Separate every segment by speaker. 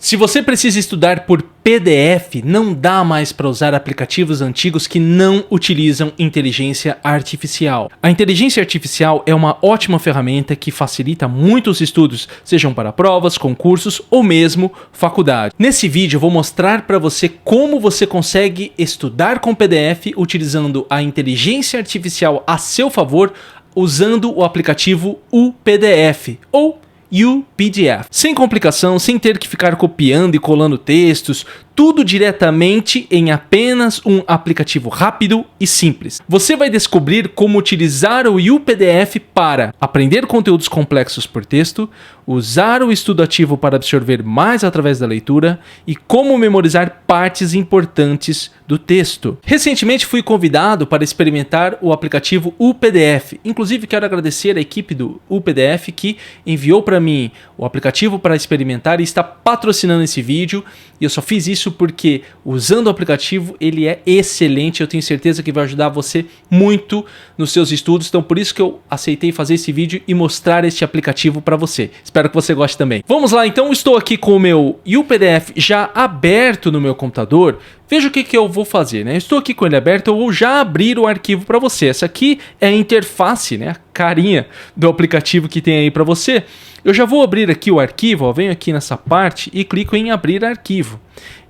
Speaker 1: Se você precisa estudar por PDF, não dá mais para usar aplicativos antigos que não utilizam inteligência artificial. A inteligência artificial é uma ótima ferramenta que facilita muitos estudos, sejam para provas, concursos ou mesmo faculdade. Nesse vídeo eu vou mostrar para você como você consegue estudar com PDF utilizando a inteligência artificial a seu favor, usando o aplicativo UPDF ou UPDF. Sem complicação, sem ter que ficar copiando e colando textos, tudo diretamente em apenas um aplicativo rápido e simples. Você vai descobrir como utilizar o UPDF para aprender conteúdos complexos por texto, usar o estudo ativo para absorver mais através da leitura e como memorizar partes importantes do texto. Recentemente fui convidado para experimentar o aplicativo UPDF. Inclusive quero agradecer a equipe do UPDF que enviou para mim o aplicativo para experimentar e está patrocinando esse vídeo. E eu só fiz isso porque usando o aplicativo ele é excelente. Eu tenho certeza que vai ajudar você muito nos seus estudos. Então por isso que eu aceitei fazer esse vídeo e mostrar este aplicativo para você. Espero que você goste também. Vamos lá, então estou aqui com o meu UPDF já aberto no meu computador. Veja o que eu vou fazer, né? Eu estou aqui com ele aberto, eu vou já abrir o arquivo para você. Essa aqui é a interface, né? A carinha do aplicativo que tem aí para você. Eu já vou abrir aqui o arquivo, ó, venho aqui nessa parte e clico em abrir arquivo.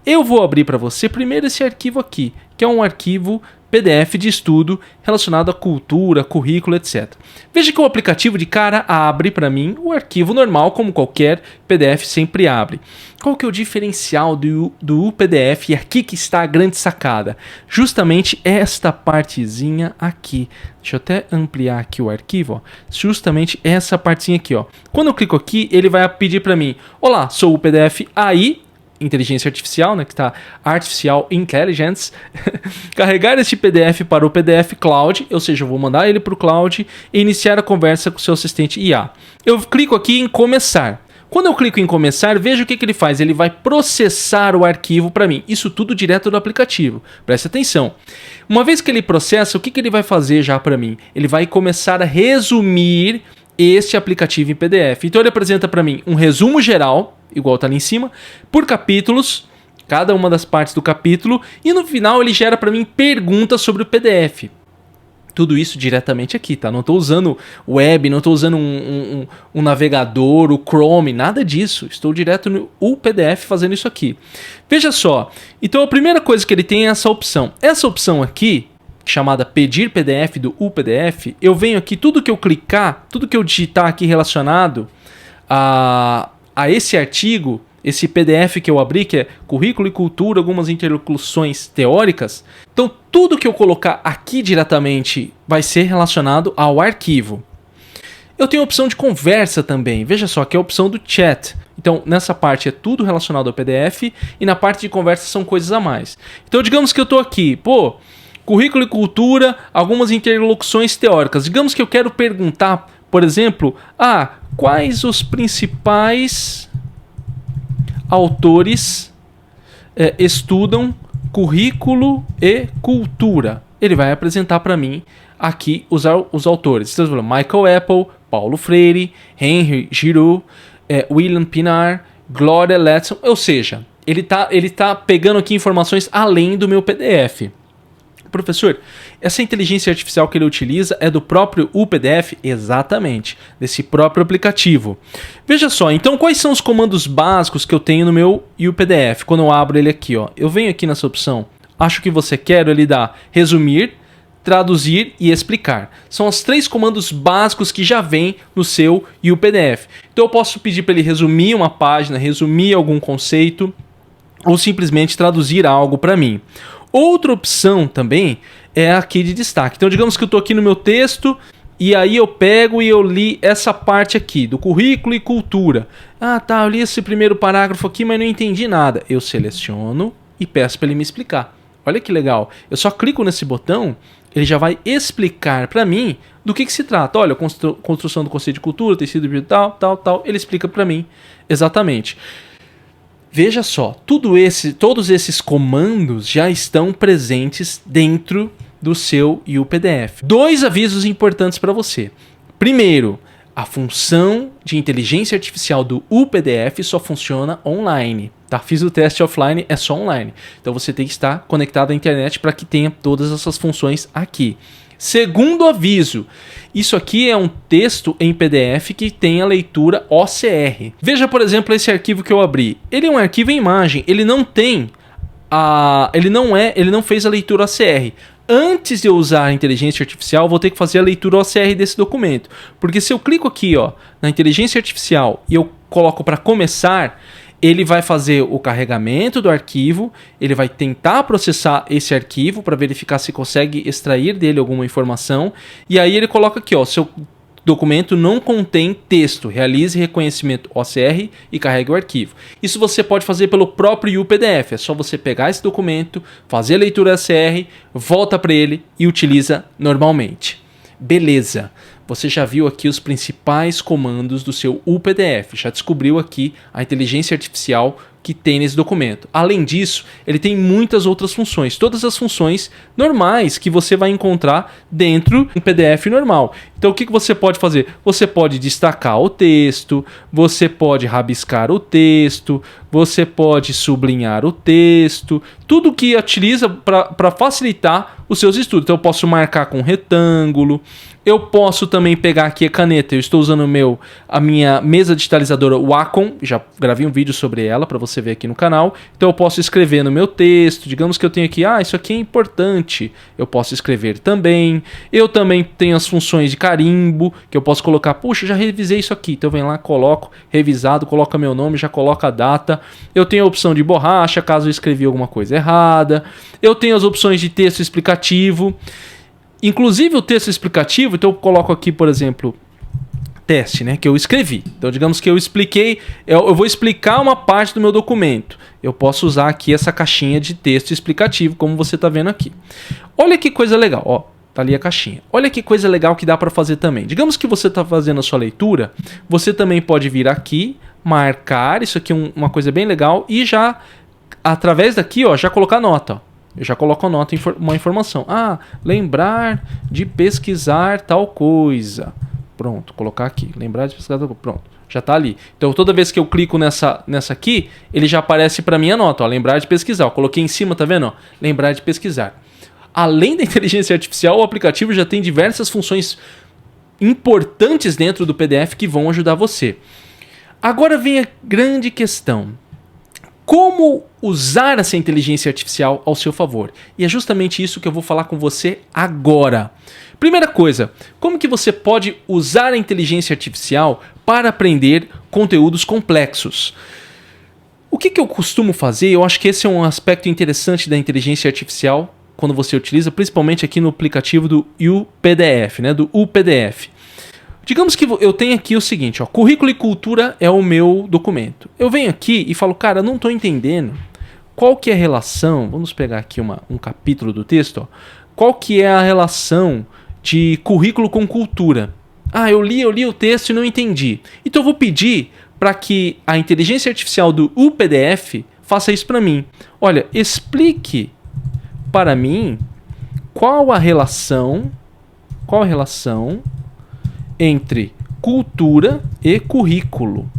Speaker 1: Eu vou abrir para você primeiro esse arquivo aqui, que é um arquivo PDF de estudo relacionado à cultura, currículo, etc. Veja que o aplicativo de cara abre para mim o arquivo normal, como qualquer PDF sempre abre. Qual que é o diferencial do UPDF? E aqui que está a grande sacada. Justamente esta partezinha aqui. Deixa eu até ampliar aqui o arquivo. Ó. Justamente essa partezinha aqui. Ó. Quando eu clico aqui, ele vai pedir para mim: olá, sou o UPDF AI. Inteligência artificial, né, que está Artificial Intelligence, carregar este PDF para o PDF Cloud, ou seja, eu vou mandar ele para o Cloud e iniciar a conversa com o seu assistente IA. Eu clico aqui em começar. Quando eu clico em começar, veja o que ele faz. Ele vai processar o arquivo para mim. Isso tudo direto do aplicativo. Preste atenção. Uma vez que ele processa, o que ele vai fazer já para mim? Ele vai começar a resumir este aplicativo em PDF. Então ele apresenta para mim um resumo geral, igual está ali em cima, por capítulos, cada uma das partes do capítulo, e no final ele gera para mim perguntas sobre o PDF. Tudo isso diretamente aqui, tá? Não estou usando web, não estou usando um navegador, o Chrome, nada disso. Estou direto no UPDF fazendo isso aqui. Veja só, então a primeira coisa que ele tem é essa opção. Essa opção aqui, chamada pedir PDF do UPDF, eu venho aqui, tudo que eu clicar, tudo que eu digitar aqui relacionado a esse artigo, esse PDF que eu abri, que é currículo e cultura, algumas interlocuções teóricas. Então tudo que eu colocar aqui diretamente vai ser relacionado ao arquivo. Eu tenho a opção de conversa também, veja só, que é a opção do chat. Então nessa parte é tudo relacionado ao PDF e na parte de conversa são coisas a mais. Então digamos que eu estou aqui, currículo e cultura, algumas interlocuções teóricas. Digamos que eu quero perguntar, por exemplo, quais os principais autores estudam currículo e cultura. Ele vai apresentar para mim aqui os autores. Então, Michael Apple, Paulo Freire, Henry Giroux, William Pinar, Gloria Letson. Ou seja, ele tá pegando aqui informações além do meu PDF. Professor, essa inteligência artificial que ele utiliza é do próprio UPDF? Exatamente, desse próprio aplicativo. Veja só, então quais são os comandos básicos que eu tenho no meu UPDF? Quando eu abro ele aqui, ó, eu venho aqui nessa opção, acho que você quer, ele dá resumir, traduzir e explicar. São os 3 comandos básicos que já vem no seu UPDF. Então eu posso pedir para ele resumir uma página, resumir algum conceito ou simplesmente traduzir algo para mim. Outra opção também é aqui de destaque. Então digamos que eu estou aqui no meu texto e aí eu pego e eu li essa parte aqui do currículo e cultura. Eu li esse primeiro parágrafo aqui, mas não entendi nada. Eu seleciono e peço para ele me explicar. Olha que legal. Eu só clico nesse botão, ele já vai explicar para mim do que se trata. Olha, construção do conceito de cultura, tecido de tal. Ele explica para mim exatamente. Veja só, todos esses comandos já estão presentes dentro do seu UPDF. 2 avisos importantes para você. Primeiro, a função de inteligência artificial do UPDF só funciona online. tá? Fiz o teste offline, é só online. Então você tem que estar conectado à internet para que tenha todas essas funções aqui. Segundo aviso, isso aqui é um texto em PDF que tem a leitura OCR. Veja, por exemplo, esse arquivo que eu abri. Ele é um arquivo em imagem, ele não tem ele não fez a leitura OCR. Antes de eu usar a inteligência artificial, eu vou ter que fazer a leitura OCR desse documento. Porque se eu clico aqui, ó, na inteligência artificial e eu coloco para começar, ele vai fazer o carregamento do arquivo, ele vai tentar processar esse arquivo para verificar se consegue extrair dele alguma informação, e aí ele coloca aqui, ó, seu documento não contém texto, realize reconhecimento OCR e carregue o arquivo. Isso você pode fazer pelo próprio UPDF, é só você pegar esse documento, fazer a leitura OCR, volta para ele e utiliza normalmente. Beleza, você já viu aqui os principais comandos do seu UPDF, já descobriu aqui a inteligência artificial que tem nesse documento. Além disso, ele tem muitas outras funções, todas as funções normais que você vai encontrar dentro do PDF normal. Então o que você pode fazer? Você pode destacar o texto, você pode rabiscar o texto, você pode sublinhar o texto, tudo que utiliza para facilitar os seus estudos. Então eu posso marcar com retângulo, eu posso também pegar aqui a caneta, eu estou usando a minha mesa digitalizadora Wacom, já gravei um vídeo sobre ela para você ver aqui no canal, então eu posso escrever no meu texto, digamos que eu tenho aqui, isso aqui é importante, eu posso escrever também, eu também tenho as funções de carimbo, que eu posso colocar, puxa, já revisei isso aqui, então eu venho lá, coloco, revisado, coloca meu nome, já coloca a data, eu tenho a opção de borracha, caso eu escrevi alguma coisa errada, eu tenho as opções de texto explicativo, inclusive o texto explicativo, então eu coloco aqui, por exemplo, teste, né, que eu escrevi. Então, digamos que eu expliquei, eu vou explicar uma parte do meu documento. Eu posso usar aqui essa caixinha de texto explicativo, como você está vendo aqui. Olha que coisa legal, ó, tá ali a caixinha. Olha que coisa legal que dá para fazer também. Digamos que você está fazendo a sua leitura, você também pode vir aqui, marcar, isso aqui é uma coisa bem legal, e já, através daqui, ó, já colocar nota, ó. Eu já coloco a nota, uma informação. Lembrar de pesquisar tal coisa. Pronto, colocar aqui. Lembrar de pesquisar tal coisa. Pronto, já está ali. Então toda vez que eu clico nessa aqui, ele já aparece para mim a nota. Ó, lembrar de pesquisar. Eu coloquei em cima, tá vendo? Ó, lembrar de pesquisar. Além da inteligência artificial, o aplicativo já tem diversas funções importantes dentro do PDF que vão ajudar você. Agora vem a grande questão. Como usar essa inteligência artificial ao seu favor? E é justamente isso que eu vou falar com você agora. Primeira coisa, como que você pode usar a inteligência artificial para aprender conteúdos complexos? O que eu costumo fazer? Eu acho que esse é um aspecto interessante da inteligência artificial quando você utiliza, principalmente aqui no aplicativo do UPDF, né, do UPDF. Digamos que eu tenho aqui o seguinte, ó, currículo e cultura é o meu documento. Eu venho aqui e falo, cara, não estou entendendo qual que é a relação, vamos pegar aqui um capítulo do texto, ó, qual que é a relação de currículo com cultura. Eu li o texto e não entendi. Então eu vou pedir para que a inteligência artificial do UPDF faça isso para mim. Olha, explique para mim qual a relação entre cultura e currículo.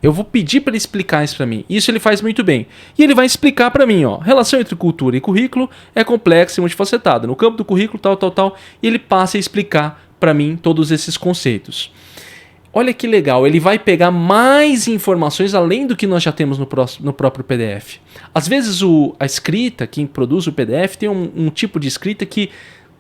Speaker 1: Eu vou pedir para ele explicar isso para mim. Isso ele faz muito bem. E ele vai explicar para mim, ó, relação entre cultura e currículo é complexa e multifacetada. No campo do currículo, tal. E ele passa a explicar para mim todos esses conceitos. Olha que legal, ele vai pegar mais informações além do que nós já temos no próprio PDF. Às vezes a escrita, quem produz o PDF, tem um tipo de escrita que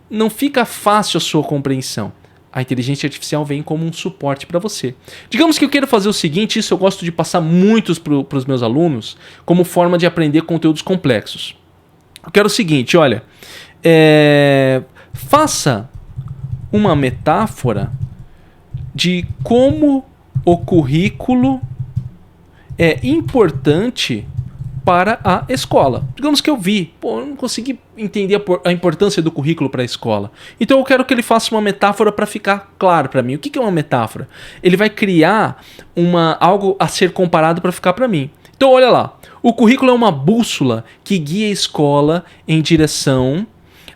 Speaker 1: não fica fácil a sua compreensão. A inteligência artificial vem como um suporte para você. Digamos que eu quero fazer o seguinte, isso eu gosto de passar muitos para os meus alunos, como forma de aprender conteúdos complexos. Eu quero o seguinte, olha, faça uma metáfora de como o currículo é importante para a escola. Digamos que eu não consegui entender a importância do currículo para a escola. Então eu quero que ele faça uma metáfora para ficar claro para mim. O que é uma metáfora? Ele vai criar algo a ser comparado para ficar para mim. Então olha lá, o currículo é uma bússola que guia a escola em direção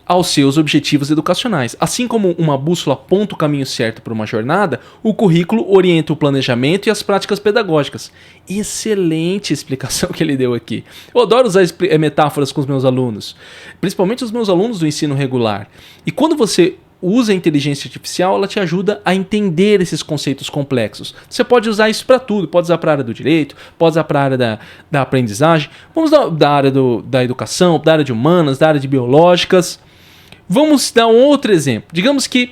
Speaker 1: aos seus objetivos educacionais. Assim como uma bússola aponta o caminho certo para uma jornada, o currículo orienta o planejamento e as práticas pedagógicas. Excelente explicação que ele deu aqui. Eu adoro usar metáforas com os meus alunos, principalmente os meus alunos do ensino regular. E quando você usa a inteligência artificial, ela te ajuda a entender esses conceitos complexos. Você pode usar isso para tudo, pode usar para a área do direito, pode usar para a área da aprendizagem, vamos da área da educação, da área de humanas, da área de biológicas. Vamos dar um outro exemplo. Digamos que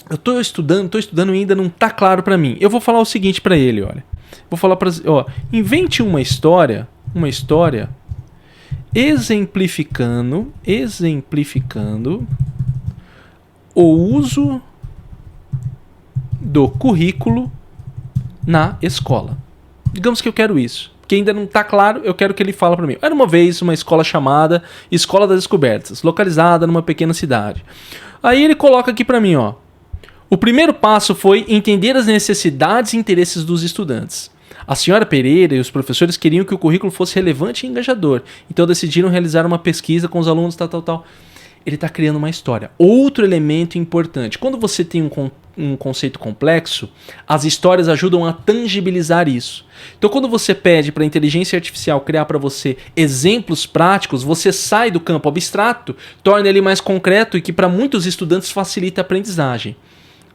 Speaker 1: eu estou estudando e ainda não está claro para mim. Eu vou falar o seguinte para ele, olha. Vou falar para, invente uma história exemplificando o uso do currículo na escola. Digamos que eu quero isso. Que ainda não está claro, eu quero que ele fale para mim. Era uma vez uma escola chamada Escola das Descobertas, localizada numa pequena cidade. Aí ele coloca aqui para mim, ó. O primeiro passo foi entender as necessidades e interesses dos estudantes. A senhora Pereira e os professores queriam que o currículo fosse relevante e engajador, então decidiram realizar uma pesquisa com os alunos, tal. Ele está criando uma história. Outro elemento importante, quando você tem um conceito complexo, as histórias ajudam a tangibilizar isso. Então, quando você pede para a inteligência artificial criar para você exemplos práticos, você sai do campo abstrato, torna ele mais concreto e que para muitos estudantes facilita a aprendizagem.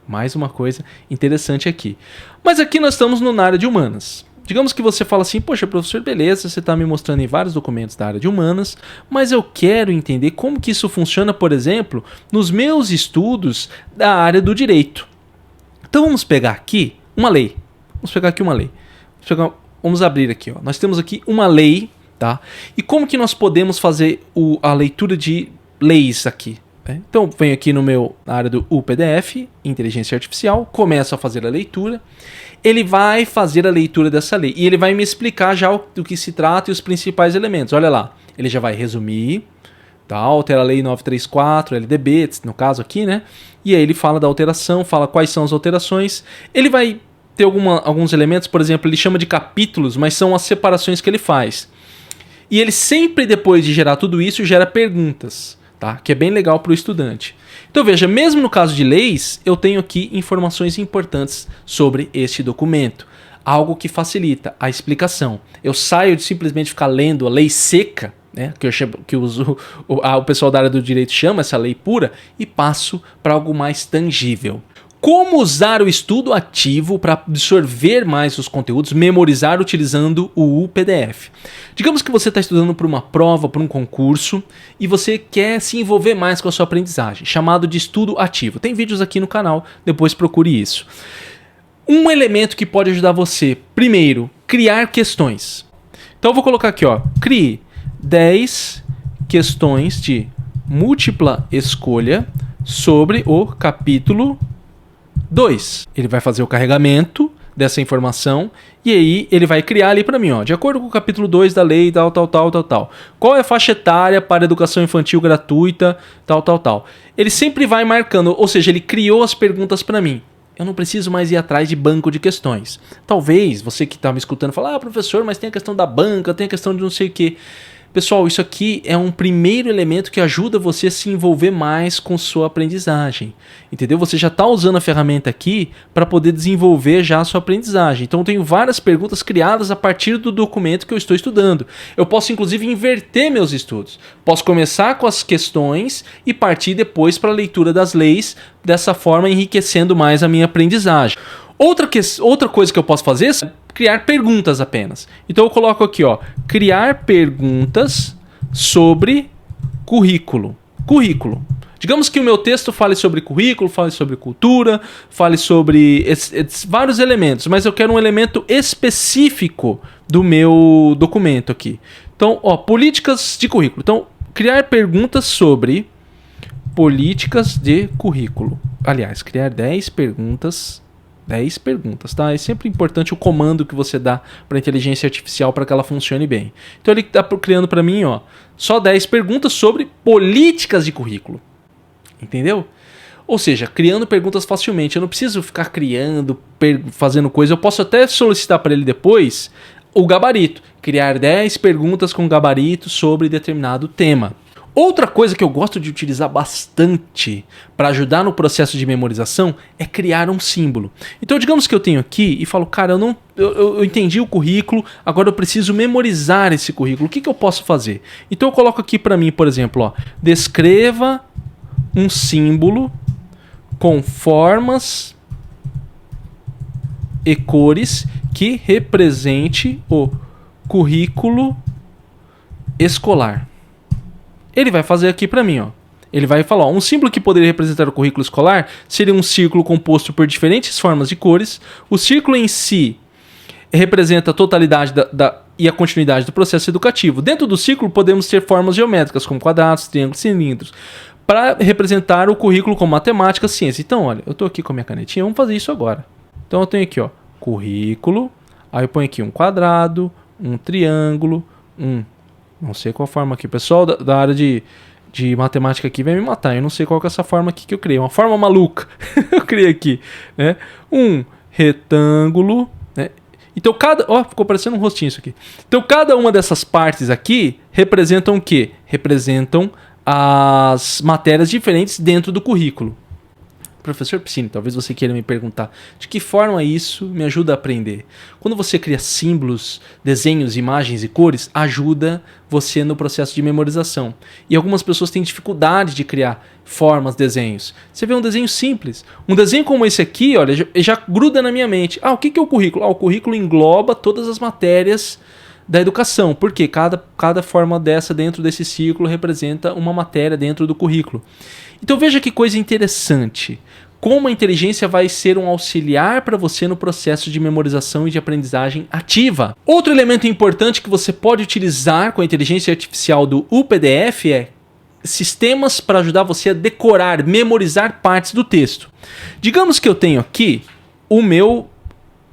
Speaker 1: Mais uma coisa interessante aqui. Mas aqui nós estamos na área de humanas. Digamos que você fala assim, poxa, professor, beleza, você está me mostrando em vários documentos da área de humanas, mas eu quero entender como que isso funciona, por exemplo, nos meus estudos da área do direito. Então vamos pegar aqui uma lei. Vamos abrir aqui, ó. Nós temos aqui uma lei, tá? E como que nós podemos fazer a leitura de leis aqui? Então venho aqui na área do PDF, inteligência artificial, começo a fazer a leitura. Ele vai fazer a leitura dessa lei e ele vai me explicar já do que se trata e os principais elementos. Olha lá, ele já vai resumir, tá? Altera a lei 934, LDB, no caso aqui, né? E aí ele fala da alteração, fala quais são as alterações. Ele vai ter alguns elementos, por exemplo, ele chama de capítulos, mas são as separações que ele faz. E ele sempre, depois de gerar tudo isso, gera perguntas. Tá? Que é bem legal para o estudante. Então veja, mesmo no caso de leis, eu tenho aqui informações importantes sobre este documento. Algo que facilita a explicação. Eu saio de simplesmente ficar lendo a lei seca, né, o pessoal da área do direito chama essa lei pura, e passo para algo mais tangível. Como usar o estudo ativo para absorver mais os conteúdos, memorizar utilizando o PDF. Digamos que você está estudando para uma prova, para um concurso, e você quer se envolver mais com a sua aprendizagem, chamado de estudo ativo. Tem vídeos aqui no canal, depois procure isso. Um elemento que pode ajudar você, primeiro, criar questões. Então eu vou colocar aqui, ó, crie 10 questões de múltipla escolha sobre o capítulo 2. Ele vai fazer o carregamento dessa informação e aí ele vai criar ali para mim, ó, de acordo com o capítulo 2 da lei, tal. Qual é a faixa etária para educação infantil gratuita, tal. Ele sempre vai marcando, ou seja, ele criou as perguntas para mim. Eu não preciso mais ir atrás de banco de questões. Talvez você que está me escutando fale, professor, mas tem a questão da banca, tem a questão de não sei o quê. Pessoal, isso aqui é um primeiro elemento que ajuda você a se envolver mais com sua aprendizagem, entendeu? Você já está usando a ferramenta aqui para poder desenvolver já a sua aprendizagem. Então eu tenho várias perguntas criadas a partir do documento que eu estou estudando. Eu posso inclusive inverter meus estudos. Posso começar com as questões e partir depois para a leitura das leis, dessa forma enriquecendo mais a minha aprendizagem. Outra coisa que eu posso fazer é criar perguntas apenas. Então eu coloco aqui, ó, criar perguntas sobre currículo. Digamos que o meu texto fale sobre currículo, fale sobre cultura, fale sobre vários elementos, mas eu quero um elemento específico do meu documento aqui. Então, ó, políticas de currículo. Então, criar perguntas sobre políticas de currículo. Aliás, criar 10 perguntas, tá? É sempre importante o comando que você dá para a inteligência artificial para que ela funcione bem. Então ele está criando para mim, ó, só 10 perguntas sobre políticas de currículo. Entendeu? Ou seja, criando perguntas facilmente. Eu não preciso ficar fazendo coisa. Eu posso até solicitar para ele depois o gabarito. Criar 10 perguntas com gabarito sobre determinado tema. Outra coisa que eu gosto de utilizar bastante para ajudar no processo de memorização é criar um símbolo. Então, digamos que eu tenho aqui e falo, cara, eu entendi o currículo, agora eu preciso memorizar esse currículo. O que eu posso fazer? Então, eu coloco aqui para mim, por exemplo, ó, descreva um símbolo com formas e cores que represente o currículo escolar. Ele vai fazer aqui para mim, ó. Ele vai falar, ó, um símbolo que poderia representar o currículo escolar seria um círculo composto por diferentes formas e cores. O círculo em si representa a totalidade e a continuidade do processo educativo. Dentro do círculo podemos ter formas geométricas, como quadrados, triângulos, cilindros, para representar o currículo como matemática, ciência. Então, olha, eu estou aqui com a minha canetinha, vamos fazer isso agora. Então eu tenho aqui, ó, currículo, aí eu ponho aqui um quadrado, um triângulo, não sei qual forma aqui. O pessoal da área de matemática aqui vai me matar. Eu não sei qual que é essa forma aqui que eu criei. Uma forma maluca. Eu criei aqui, né? Um retângulo, né? Então ficou parecendo um rostinho isso aqui. Então cada uma dessas partes aqui representam o quê? Representam as matérias diferentes dentro do currículo. Professor Piscine, talvez você queira me perguntar de que forma isso me ajuda a aprender. Quando você cria símbolos, desenhos, imagens e cores, ajuda você no processo de memorização. E algumas pessoas têm dificuldade de criar formas, desenhos. Você vê um desenho simples. Um desenho como esse aqui, olha, já gruda na minha mente. O que é o currículo? O currículo engloba todas as matérias da educação, porque cada forma dessa dentro desse círculo representa uma matéria dentro do currículo. Então veja que coisa interessante, como a inteligência vai ser um auxiliar para você no processo de memorização e de aprendizagem ativa. Outro elemento importante que você pode utilizar com a inteligência artificial do UPDF é sistemas para ajudar você a decorar, memorizar partes do texto. Digamos que eu tenho aqui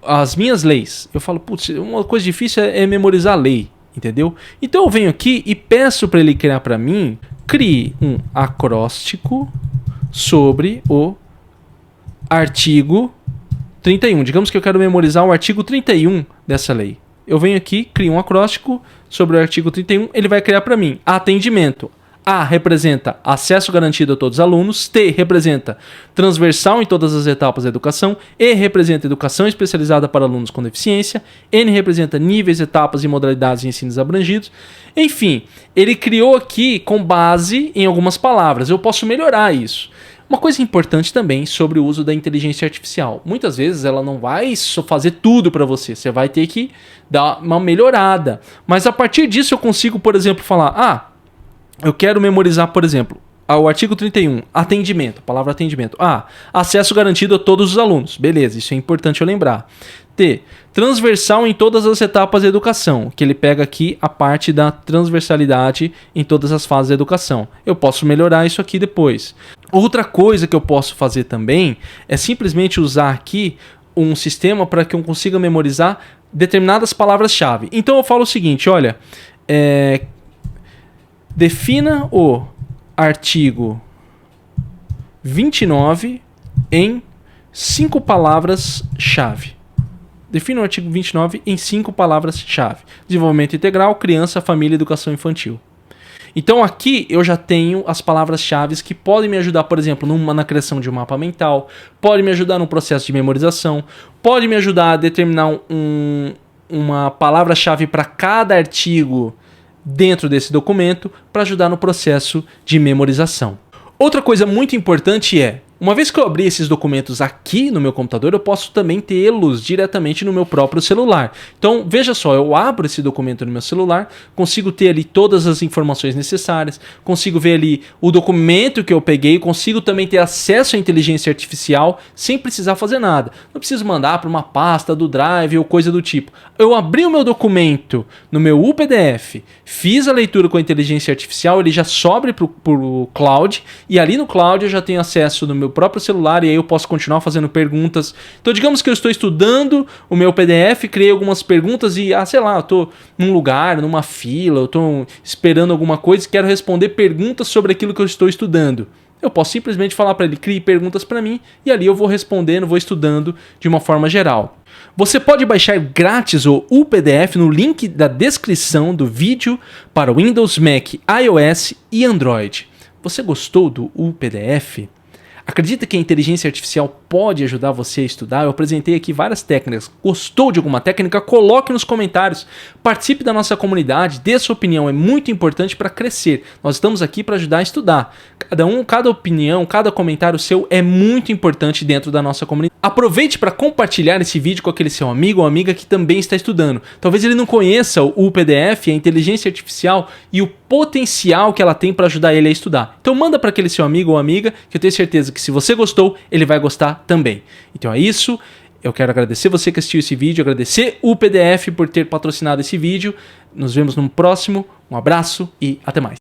Speaker 1: as minhas leis. Eu falo, putz, uma coisa difícil é memorizar a lei, entendeu? Então eu venho aqui e peço para ele criar para mim, crie um acróstico sobre o artigo 31. Digamos que eu quero memorizar o artigo 31 dessa lei. Eu venho aqui, crio um acróstico sobre o artigo 31, ele vai criar para mim atendimento. A representa acesso garantido a todos os alunos, T representa transversal em todas as etapas da educação, E representa educação especializada para alunos com deficiência, N representa níveis, etapas e modalidades de ensinos abrangidos. Enfim, ele criou aqui com base em algumas palavras. Eu posso melhorar isso. Uma coisa importante também sobre o uso da inteligência artificial. Muitas vezes ela não vai só fazer tudo para você. Você vai ter que dar uma melhorada. Mas a partir disso eu consigo, por exemplo, falar... eu quero memorizar, por exemplo, o artigo 31, atendimento, a palavra atendimento. Acesso garantido a todos os alunos. Beleza, isso é importante eu lembrar. T, transversal em todas as etapas da educação, que ele pega aqui a parte da transversalidade em todas as fases da educação. Eu posso melhorar isso aqui depois. Outra coisa que eu posso fazer também é simplesmente usar aqui um sistema para que eu consiga memorizar determinadas palavras-chave. Então eu falo o seguinte, olha... defina o artigo 29 em 5 palavras-chave. Defina o artigo 29 em 5 palavras-chave. Desenvolvimento integral, criança, família e educação infantil. Então aqui eu já tenho as palavras-chave que podem me ajudar, por exemplo, na criação de um mapa mental, pode me ajudar no processo de memorização, pode me ajudar a determinar uma palavra-chave para cada artigo dentro desse documento para ajudar no processo de memorização. Outra coisa muito importante é, uma vez que eu abrir esses documentos aqui no meu computador, eu posso também tê-los diretamente no meu próprio celular. Então, veja só, eu abro esse documento no meu celular, consigo ter ali todas as informações necessárias, consigo ver ali o documento que eu peguei, consigo também ter acesso à inteligência artificial sem precisar fazer nada. Não preciso mandar para uma pasta do Drive ou coisa do tipo. Eu abri o meu documento no meu UPDF, fiz a leitura com a inteligência artificial, ele já sobe para o cloud, e ali no cloud eu já tenho acesso no meu próprio celular, e aí eu posso continuar fazendo perguntas. Então digamos que eu estou estudando o meu PDF, criei algumas perguntas e, sei lá, eu estou num lugar, numa fila, eu estou esperando alguma coisa e quero responder perguntas sobre aquilo que eu estou estudando. Eu posso simplesmente falar para ele, crie perguntas para mim, e ali eu vou respondendo, vou estudando de uma forma geral. Você pode baixar grátis o UPDF no link da descrição do vídeo para Windows, Mac, iOS e Android. Você gostou do UPDF? Acredita que a inteligência artificial pode ajudar você a estudar? Eu apresentei aqui várias técnicas. Gostou de alguma técnica? Coloque nos comentários. Participe da nossa comunidade, dê sua opinião. É muito importante para crescer. Nós estamos aqui para ajudar a estudar. Cada opinião, cada comentário seu é muito importante dentro da nossa comunidade. Aproveite para compartilhar esse vídeo com aquele seu amigo ou amiga que também está estudando. Talvez ele não conheça o UPDF, a inteligência artificial e o potencial que ela tem para ajudar ele a estudar. Então manda para aquele seu amigo ou amiga que eu tenho certeza que se você gostou, ele vai gostar também. Então é isso. Eu quero agradecer você que assistiu esse vídeo, agradecer o UPDF por ter patrocinado esse vídeo. Nos vemos no próximo. Um abraço e até mais.